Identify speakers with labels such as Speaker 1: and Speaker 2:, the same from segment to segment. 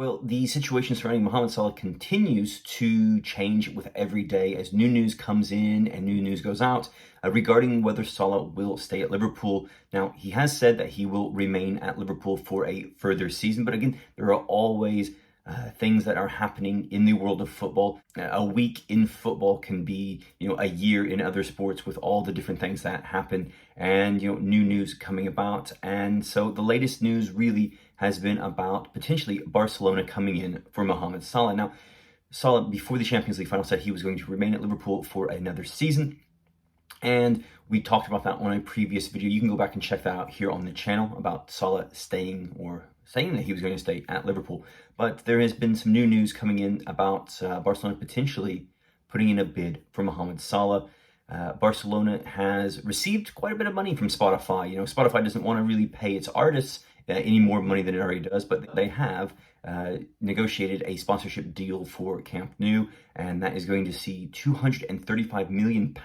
Speaker 1: Well, the situation surrounding Mohamed Salah continues to change with every day as new news comes in and new news goes out regarding whether Salah will stay at Liverpool. Now, he has said that he will remain at Liverpool for a further season, but again, there are always things that are happening in the world of football. A week in football can be, a year in other sports with all the different things that happen and, new news coming about. And so the latest news really has been about potentially Barcelona coming in for Mohamed Salah. Now, Salah, before the Champions League final, said he was going to remain at Liverpool for another season. And we talked about that on a previous video. You can go back and check that out here on the channel about Salah staying or saying that he was going to stay at Liverpool. But there has been some new news coming in about Barcelona potentially putting in a bid for Mohamed Salah. Barcelona has received quite a bit of money from Spotify. Spotify doesn't want to really pay its artists any more money than it already does, but they have negotiated a sponsorship deal for Camp Nou, and that is going to see £235 million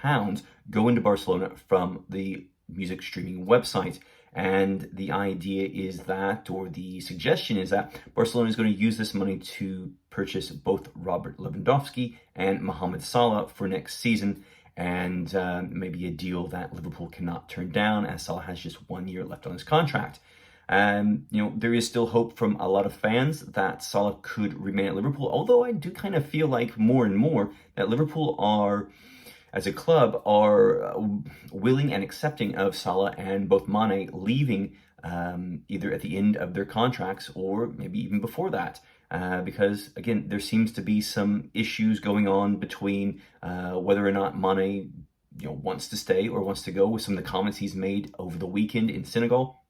Speaker 1: go into Barcelona from the music streaming website. And the idea is that, or the suggestion is that, Barcelona is going to use this money to purchase both Robert Lewandowski and Mohamed Salah for next season, and maybe a deal that Liverpool cannot turn down, as Salah has just 1 year left on his contract. There is still hope from a lot of fans that Salah could remain at Liverpool, although I do kind of feel like more and more that Liverpool are, as a club, are willing and accepting of Salah and both Mane leaving either at the end of their contracts or maybe even before that. Because, again, there seems to be some issues going on between whether or not Mane wants to stay or wants to go, with some of the comments he's made over the weekend in Senegal,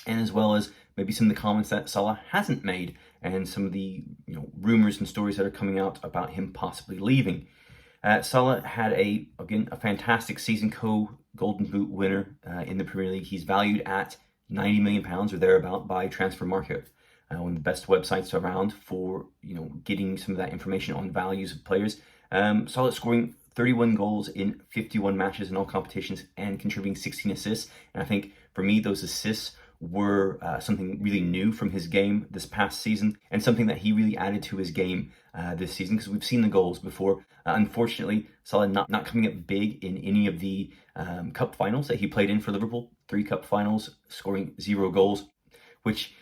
Speaker 1: and as well as maybe some of the comments that Salah hasn't made, and some of the rumors and stories that are coming out about him possibly leaving. Salah had a fantastic season, co-Golden Boot winner in the Premier League. He's valued at £90 million or thereabout by Transfer Market, one of the best websites around for getting some of that information on values of players. Salah scoring 31 goals in 51 matches in all competitions and contributing 16 assists. And I think for me, those assists were something really new from his game this past season, and something that he really added to his game this season, because we've seen the goals before. Unfortunately, Salah not coming up big in any of the cup finals that he played in for Liverpool. 3 cup finals, scoring 0 goals, which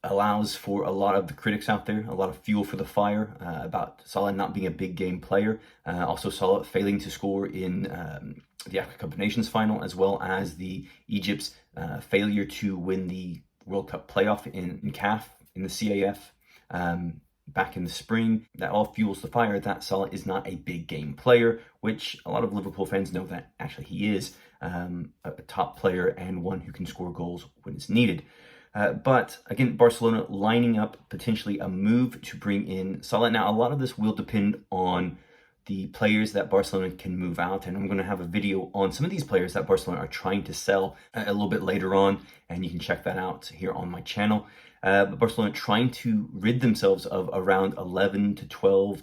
Speaker 1: allows for a lot of the critics out there a lot of fuel for the fire about Salah not being a big game player. Also, Salah failing to score in the Africa Cup of Nations final, as well as the Egypt's failure to win the World Cup playoff in CAF, in the CAF, back in the spring. That all fuels the fire that Salah is not a big game player, which a lot of Liverpool fans know that actually he is a top player and one who can score goals when it's needed. But again, Barcelona lining up potentially a move to bring in Salah. Now, a lot of this will depend on the players that Barcelona can move out, and I'm going to have a video on some of these players that Barcelona are trying to sell a little bit later on, and you can check that out here on my channel. But Barcelona trying to rid themselves of around 11 to 12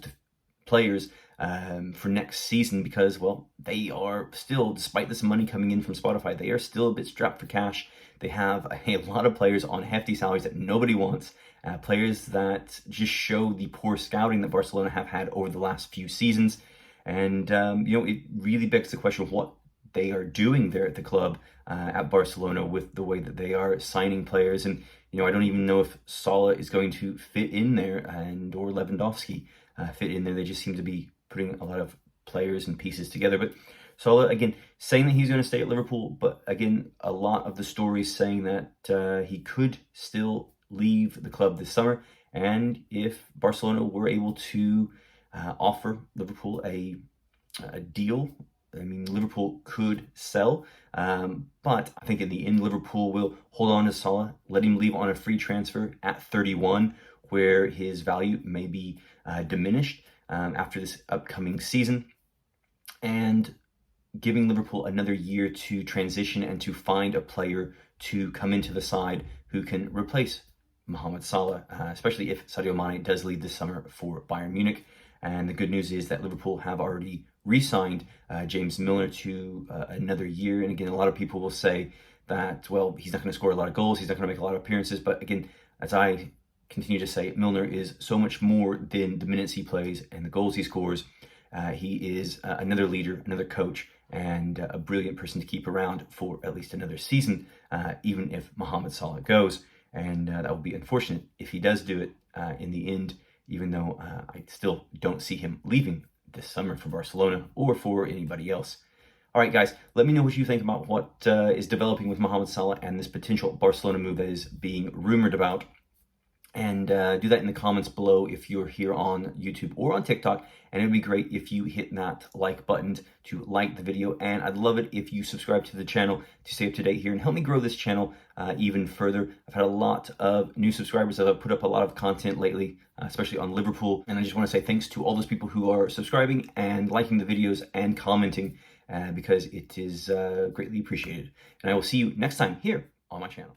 Speaker 1: players for next season, because, well, they are still, despite this money coming in from Spotify, they are still a bit strapped for cash. They have a lot of players on hefty salaries that nobody wants, players that just show the poor scouting that Barcelona have had over the last few seasons. And, it really begs the question of what they are doing there at the club at Barcelona with the way that they are signing players. And, I don't even know if Salah is going to fit in there, and or Lewandowski fit in there. They just seem to be putting a lot of players and pieces together. But Salah, again, saying that he's going to stay at Liverpool, but again, a lot of the stories saying that he could still leave the club this summer. And if Barcelona were able to offer Liverpool a deal, I mean, Liverpool could sell. But I think in the end, Liverpool will hold on to Salah, let him leave on a free transfer at 31, where his value may be diminished after this upcoming season, and giving Liverpool another year to transition and to find a player to come into the side who can replace Mohamed Salah, especially if Sadio Mane does leave this summer for Bayern Munich. And the good news is that Liverpool have already re-signed James Milner to another year. And again, a lot of people will say that, well, he's not going to score a lot of goals, he's not going to make a lot of appearances. But again, as I continue to say Milner is so much more than the minutes he plays and the goals he scores. He is another leader, another coach, and a brilliant person to keep around for at least another season, even if Mohamed Salah goes. And that will be unfortunate if he does do it in the end, even though I still don't see him leaving this summer for Barcelona or for anybody else. All right, guys, let me know what you think about what is developing with Mohamed Salah and this potential Barcelona move that is being rumored about. And do that in the comments below if you're here on YouTube or on TikTok. And it would be great if you hit that like button to like the video. And I'd love it if you subscribe to the channel to stay up to date here and help me grow this channel even further. I've had a lot of new subscribers that have put up a lot of content lately, especially on Liverpool. And I just want to say thanks to all those people who are subscribing and liking the videos and commenting because it is greatly appreciated. And I will see you next time here on my channel.